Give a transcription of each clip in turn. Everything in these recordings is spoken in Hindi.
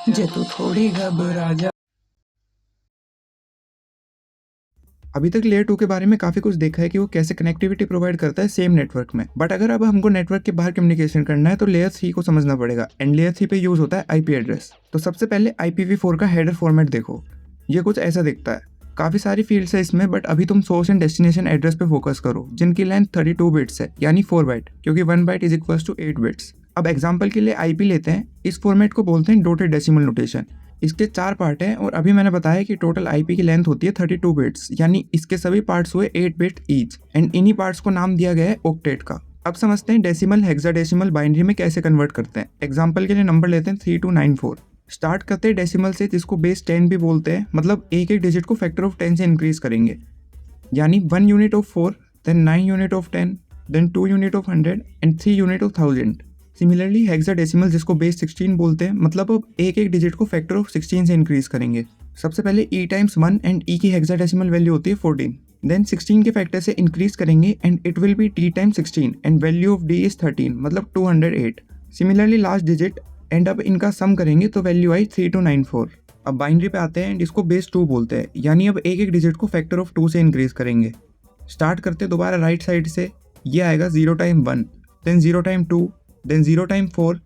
जे तू थोड़ी घबरा जा। अभी तक लेयर 2 के बारे में काफ़ी कुछ देखा है कि वो कैसे कनेक्टिविटी प्रोवाइड करता है सेम नेटवर्क में। बट अगर अब हमको नेटवर्क के बाहर कम्युनिकेशन करना है तो लेयर 3 को समझना पड़ेगा एंड लेयर 3 पे यूज़ होता है आईपी एड्रेस। तो सबसे पहले IPv4 का हेडर फॉर्मेट देखो, ये कुछ ऐसा दिखता है। काफ़ी सारी फील्ड्स है इसमें, बट अभी तुम सोर्स एंड डेस्टिनेशन एड्रेस पे फोकस करो जिनकी लेंथ 32 बिट्स है, यानी 4 बाइट, क्योंकि 1 byte is equals to 8 bits. अब एग्जाम्पल के लिए आईपी लेते हैं। इस फॉर्मेट को बोलते हैं डोटेड डेसिमल नोटेशन। इसके 4 पार्ट हैं और अभी मैंने बताया कि टोटल आईपी की लेंथ होती है 32 बिट्स, यानी इसके सभी पार्ट्स हुए 8 बिट ईच एंड इन्हीं पार्ट्स को नाम दिया गया है ऑक्टेट का। अब समझते हैं डेसिमल हेक्साडेसिमल बाइनरी में कैसे कन्वर्ट करते हैं। एग्जाम्पल के लिए नंबर लेते हैं 3294। स्टार्ट करते हैं डेसिमल से, जिसको बेस 10 भी बोलते हैं, मतलब एक एक डिजिट को फैक्टर ऑफ 10 से इंक्रीज करेंगे, यानी 1 unit of 4, then 9 unit of 10, then 2 unit of 100 and 3 unit of 1000। Similarly hexadecimal, जिसको बेस 16 बोलते हैं, मतलब अब एक एक डिजिट को फैक्टर ऑफ 16 से इंक्रीज करेंगे। सबसे पहले e टाइम्स 1 एंड e की हेक्साडेसिमल वैल्यू होती है 14, देन 16 के फैक्टर से इंक्रीज करेंगे and it will be t times 16 and value of d is 13, मतलब 208। सिमिलरली लास्ट डिजिट एंड अब इनका सम करेंगे तो वैल्यू आई 3294। अब बाइनरी पे आते हैं एंड इसको बेस 2 बोलते हैं, यानी अब एक एक डिजिट को फैक्टर ऑफ 2 से इंक्रीज करेंगे। स्टार्ट करते दोबारा राइट साइड से, ये आएगा 0 time 1, then 0 time 2, then 0 time 4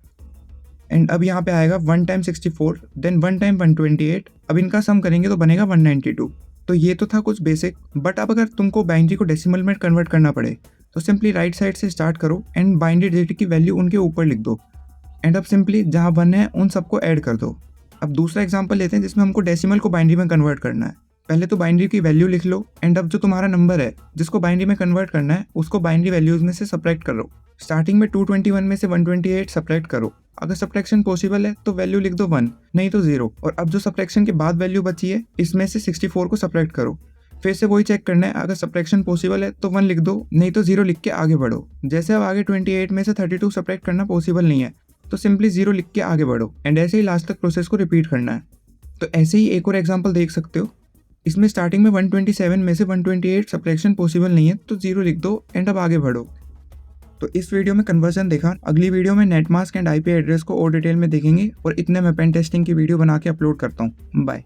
and अब यहाँ पे आएगा 1 टाइम 64, देन 1 टाइम 128। अब इनका सम करेंगे तो बनेगा 192। तो ये तो था कुछ बेसिक, बट अब अगर तुमको बाइनरी को डेसिमल में कन्वर्ट करना पड़े तो सिंपली राइट साइड से स्टार्ट करो एंड बाइनरी डिजिट की वैल्यू उनके ऊपर लिख दो एंड अब सिंपली जहाँ 1 है उन सबको ऐड कर दो। अब दूसरा एग्जांपल लेते हैं जिसमें हमको डेसिमल को बाइनरी में कन्वर्ट करना है। पहले तो बाइनरी की वैल्यू लिख लो एंड अब जो तुम्हारा नंबर है जिसको बाइनरी में कन्वर्ट करना है उसको बाइनरी वैल्यूज में से सब्ट्रैक्ट करो। स्टार्टिंग में 221 में से 128 सब्ट्रैक्ट करो। अगर सब्ट्रैक्शन पॉसिबल है तो वैल्यू लिख दो 1, नहीं तो 0। और अब जो सब्ट्रैक्शन के बाद वैल्यू बची है इसमें से 64 को सब्ट्रैक्ट करो। फिर से वही चेक करना है, अगर सब्ट्रैक्शन पॉसिबल है तो 1 लिख दो, नहीं तो 0 लिख के आगे बढ़ो। जैसे अब आगे 28 में से 32 सब्ट्रैक्ट करना पॉसिबल नहीं है तो सिंपली 0 लिख के आगे बढ़ो एंड ऐसे ही लास्ट तक प्रोसेस को रिपीट करना है। तो ऐसे ही एक और एग्जांपल देख सकते हो। इसमें स्टार्टिंग में 127 में से 128 सब्ट्रैक्शन पॉसिबल नहीं है तो 0 लिख दो एंड अब आगे बढ़ो। तो इस वीडियो में कन्वर्जन देखा। अगली वीडियो में नेटमास्क एंड आईपी एड्रेस को और डिटेल में देखेंगे और इतने मैं पेन टेस्टिंग की वीडियो बना के अपलोड करता हूँ। बाय।